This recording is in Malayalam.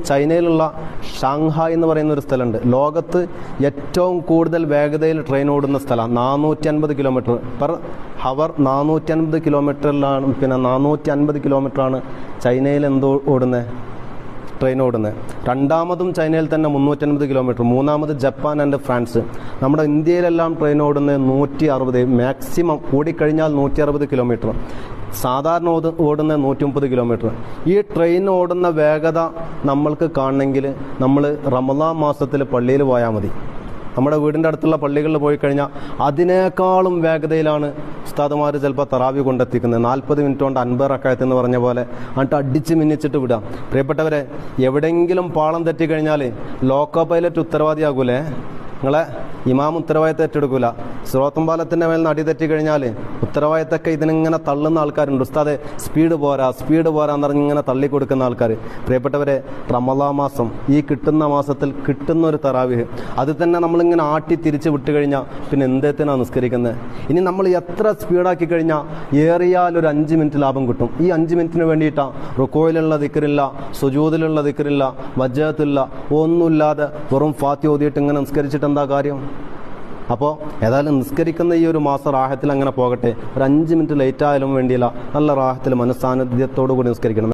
ചൈനയിലുള്ള ഷാങ്ഹായ് എന്ന് പറയുന്ന ഒരു സ്ഥലമുണ്ട്. ലോകത്ത് ഏറ്റവും കൂടുതൽ വേഗതയിൽ ട്രെയിൻ ഓടുന്ന സ്ഥലം. 450 കിലോമീറ്റർ പെർ ഹവർ 450 കിലോമീറ്ററിലാണ്. 450 കിലോമീറ്ററാണ് ചൈനയിൽ ഓടുന്നത്, ട്രെയിൻ ഓടുന്നത്. രണ്ടാമതും ചൈനയിൽ തന്നെ 350 കിലോമീറ്റർ. മൂന്നാമത് ജപ്പാൻ ആൻഡ് ഫ്രാൻസ്. നമ്മുടെ ഇന്ത്യയിലെല്ലാം ട്രെയിൻ ഓടുന്നത് 160, മാക്സിമം കൂടിക്കഴിഞ്ഞാൽ 160 കിലോമീറ്റർ. സാധാരണ ഓടുന്ന 130 കിലോമീറ്റർ. ഈ ട്രെയിൻ ഓടുന്ന വേഗത നമ്മൾക്ക് കാണണമെങ്കിൽ നമ്മൾ റമദാൻ മാസത്തിൽ പള്ളിയിൽ പോയാൽ മതി. നമ്മുടെ വീടിൻ്റെ അടുത്തുള്ള പള്ളികളിൽ പോയി കഴിഞ്ഞാൽ അതിനേക്കാളും വേഗതയിലാണ് ഉസ്താദുമാർ ചിലപ്പോൾ തറാവി കൊണ്ടെത്തിക്കുന്നത്. 40 മിനിറ്റ് കൊണ്ട് 50 റക്അത്ത് എന്ന് പറഞ്ഞ പോലെ എന്നിട്ട് അടിച്ച് മിന്നിച്ചിട്ട് വിടാം. പ്രിയപ്പെട്ടവരെ, എവിടെയെങ്കിലും പാളം തെറ്റിക്കഴിഞ്ഞാൽ ലോക്കോ പൈലറ്റ് ഉത്തരവാദിയാകൂലേ? നിങ്ങളെ ഇമാം ഉത്തരവാദിത്തം ഏറ്റെടുക്കൂല. സ്രോത്തും പാലത്തിൻ്റെ മേൽ നടി തെറ്റിക്കഴിഞ്ഞാൽ ഉത്തരവാദിത്തമൊക്കെ ഇതിനിങ്ങനെ തള്ളുന്ന ആൾക്കാരുണ്ട്. ഉസ്താദെ സ്പീഡ് പോരാ എന്ന് പറഞ്ഞ് ഇങ്ങനെ തള്ളിക്കൊടുക്കുന്ന ആൾക്കാർ. പ്രിയപ്പെട്ടവരെ, റമദാൻ മാസം, ഈ കിട്ടുന്ന മാസത്തിൽ കിട്ടുന്ന ഒരു തറാവീഹ്, അത് തന്നെ നമ്മളിങ്ങനെ ആട്ടി തിരിച്ച് വിട്ട് കഴിഞ്ഞാൽ പിന്നെ എന്തേത്തിനാണ് നിസ്കരിക്കുന്നത്? ഇനി നമ്മൾ എത്ര സ്പീഡാക്കി കഴിഞ്ഞാൽ ഏറിയാൽ ഒരു 5 മിനിറ്റ് ലാഭം കിട്ടും. ഈ 5 മിനിറ്റിന് വേണ്ടിയിട്ടാണ് റുക്കോയിലുള്ള ദിക്റില്ല, സുജൂദിലുള്ള ദിക്റില്ല, വജ്ജഹത്തില്ല, ഒന്നുമില്ലാതെ വെറും ഫാത്തിഹ ഓതിയിട്ട് ഇങ്ങനെ നിസ്കരിച്ചിട്ട് എന്താ കാര്യം? അപ്പോൾ ഏതായാലും നിസ്കരിക്കുന്ന ഈ ഒരു മാസം റാഹത്തിൽ അങ്ങനെ പോകട്ടെ. ഒരു 5 മിനിറ്റ് ലേറ്റ് ആയാലും വേണ്ടിയില്ല, നല്ല റാഹത്തിൽ മനസ്സാന്നിധ്യത്തോടു കൂടി നിസ്കരിക്കണം.